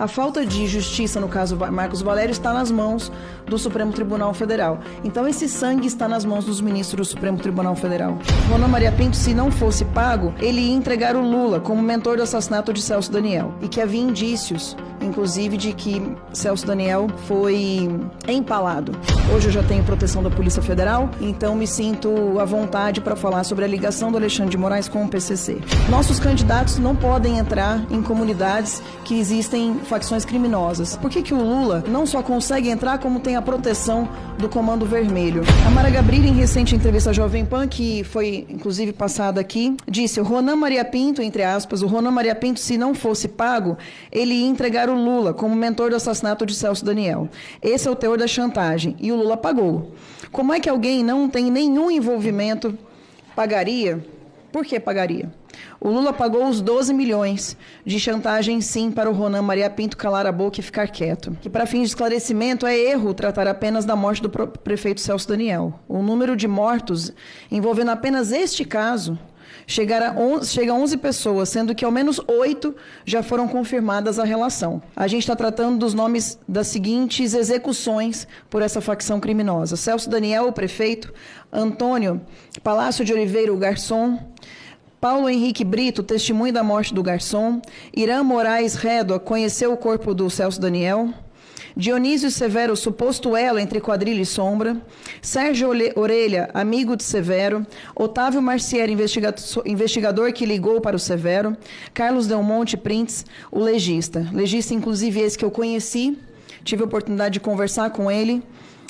A falta de justiça no caso Marcos Valério está nas mãos do Supremo Tribunal Federal. Então esse sangue está nas mãos dos ministros do Supremo Tribunal Federal. Ronan Maria Pinto, se não fosse pago, ele ia entregar o Lula como mentor do assassinato de Celso Daniel. E que havia indícios, inclusive, de que Celso Daniel foi empalado. Hoje eu já tenho proteção da Polícia Federal, então me sinto à vontade para falar sobre a ligação do Alexandre de Moraes com o PCC. Nossos candidatos não podem entrar em comunidades que existem facções criminosas. Por que o Lula não só consegue entrar, como tem a proteção do Comando Vermelho? A Mara Gabrilli, em recente entrevista à Jovem Pan, que foi inclusive passada aqui, disse: o Ronan Maria Pinto, entre aspas, o Ronan Maria Pinto, se não fosse pago, ele ia entregar o Lula como mentor do assassinato de Celso Daniel. Esse é o teor da chantagem. E o Lula pagou. Como é que alguém não tem nenhum envolvimento pagaria? Por que pagaria? O Lula pagou os 12 milhões de chantagem, sim, para o Ronan Maria Pinto calar a boca e ficar quieto. Que, para fins de esclarecimento, é erro tratar apenas da morte do prefeito Celso Daniel. O número de mortos envolvendo apenas este caso chega a 11 pessoas, sendo que ao menos 8 já foram confirmadas a relação. A gente está tratando dos nomes das seguintes execuções por essa facção criminosa: Celso Daniel, o prefeito; Antônio Palácio de Oliveira, o garçom; Paulo Henrique Brito, testemunho da morte do garçom; Irã Moraes Rédoa, conheceu o corpo do Celso Daniel; Dionísio Severo, suposto elo entre quadrilha e sombra; Sérgio Orelha, amigo de Severo; Otávio Marcieri, investigador que ligou para o Severo; Carlos Del Monte Prints, o legista, inclusive esse que eu conheci, tive a oportunidade de conversar com ele,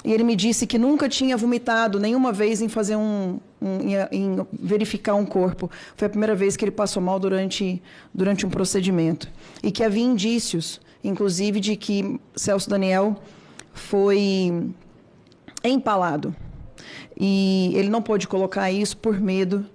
e ele me disse que nunca tinha vomitado nenhuma vez em fazer em verificar um corpo. Foi a primeira vez que ele passou mal durante um procedimento. E que havia indícios, inclusive, de que Celso Daniel foi empalado. E ele não pôde colocar isso por medo.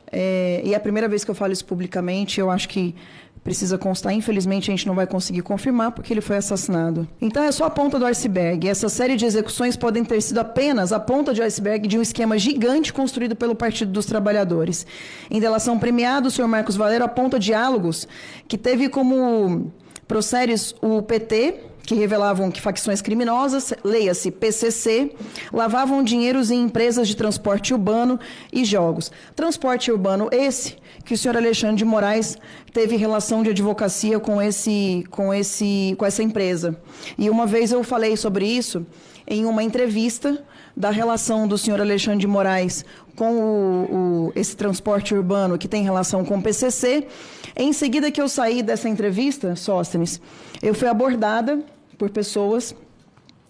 E é a primeira vez que eu falo isso publicamente. Eu acho que precisa constar. Infelizmente, a gente não vai conseguir confirmar, porque ele foi assassinado. Então, é só a ponta do iceberg. Essa série de execuções podem ter sido apenas a ponta de iceberg de um esquema gigante construído pelo Partido dos Trabalhadores. Em delação premiada, o senhor Marcos Valério aponta diálogos que teve como prosséries o PT, que revelavam que facções criminosas, leia-se PCC, lavavam dinheiros em empresas de transporte urbano e jogos. Transporte urbano esse que o senhor Alexandre de Moraes teve relação de advocacia com essa empresa. E uma vez eu falei sobre isso em uma entrevista da relação do senhor Alexandre de Moraes com esse transporte urbano que tem relação com o PCC. Em seguida que eu saí dessa entrevista, Sóstenes, eu fui abordada por pessoas,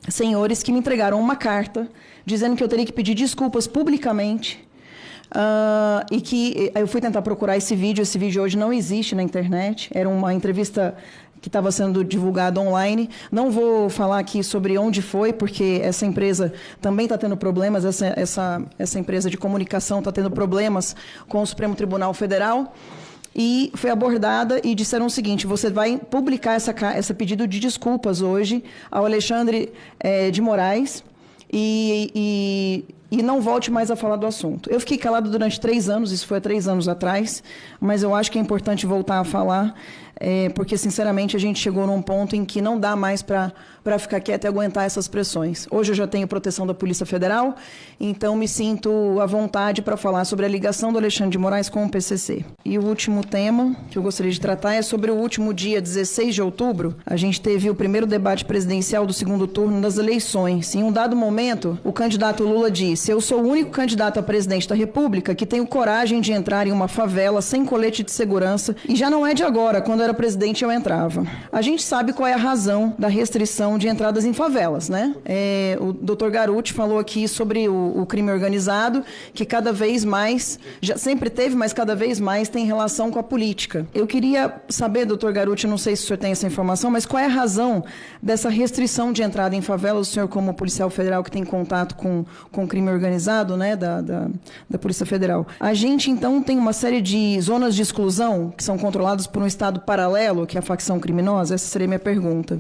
senhores, que me entregaram uma carta dizendo que eu teria que pedir desculpas publicamente, e que eu fui tentar procurar esse vídeo hoje não existe na internet, era uma entrevista que estava sendo divulgada online. Não vou falar aqui sobre onde foi, porque essa empresa também está tendo problemas, essa empresa de comunicação está tendo problemas com o Supremo Tribunal Federal. E foi abordada e disseram o seguinte: você vai publicar esse pedido de desculpas hoje ao Alexandre de Moraes e não volte mais a falar do assunto. Eu fiquei calado durante 3 anos, isso foi há 3 anos atrás, mas eu acho que é importante voltar a falar, porque, sinceramente, a gente chegou num ponto em que não dá mais para ficar quieto e aguentar essas pressões. Hoje eu já tenho proteção da Polícia Federal, então me sinto à vontade para falar sobre a ligação do Alexandre de Moraes com o PCC. E o último tema que eu gostaria de tratar é sobre o último dia 16 de outubro. A gente teve o primeiro debate presidencial do segundo turno das eleições. Em um dado momento, o candidato Lula disse: eu sou o único candidato a presidente da República que tenho coragem de entrar em uma favela sem colete de segurança, e já não é de agora, quando era presidente eu entrava. A gente sabe qual é a razão da restrição de entradas em favelas, né? O Dr. Garuti falou aqui sobre o crime organizado, que cada vez mais, já sempre teve, mas cada vez mais tem relação com a política. Eu queria saber, Dr. Garuti, não sei se o senhor tem essa informação, mas qual é a razão dessa restrição de entrada em favelas, o senhor como policial federal que tem contato com crime organizado, né, da Polícia Federal. A gente, então, tem uma série de zonas de exclusão que são controladas por um Estado paralelo, que é a facção criminosa? Essa seria a minha pergunta.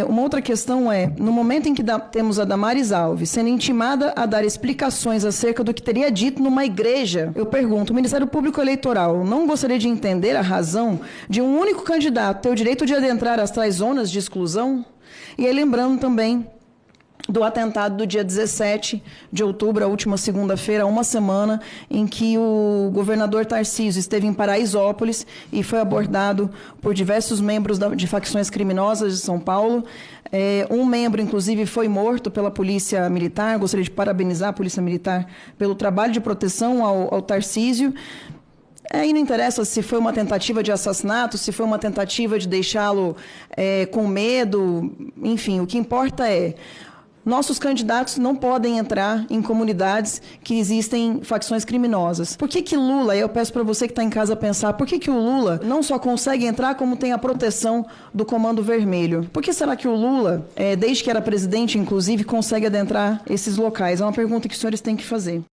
Uma outra questão é, no momento em que temos a Damares Alves sendo intimada a dar explicações acerca do que teria dito numa igreja, eu pergunto, o Ministério Público Eleitoral não gostaria de entender a razão de um único candidato ter o direito de adentrar as tais zonas de exclusão? E aí, lembrando também do atentado do dia 17 de outubro, a última segunda-feira, uma semana, em que o governador Tarcísio esteve em Paraisópolis e foi abordado por diversos membros de facções criminosas de São Paulo. Um membro, inclusive, foi morto pela Polícia Militar. Gostaria de parabenizar a Polícia Militar pelo trabalho de proteção ao Tarcísio. Aí não interessa se foi uma tentativa de assassinato, se foi uma tentativa de deixá-lo com medo, enfim, o que importa é nossos candidatos não podem entrar em comunidades que existem facções criminosas. Por que Lula, eu peço para você que está em casa pensar, por que o Lula não só consegue entrar, como tem a proteção do Comando Vermelho? Por que será que o Lula, desde que era presidente, inclusive, consegue adentrar esses locais? É uma pergunta que os senhores têm que fazer.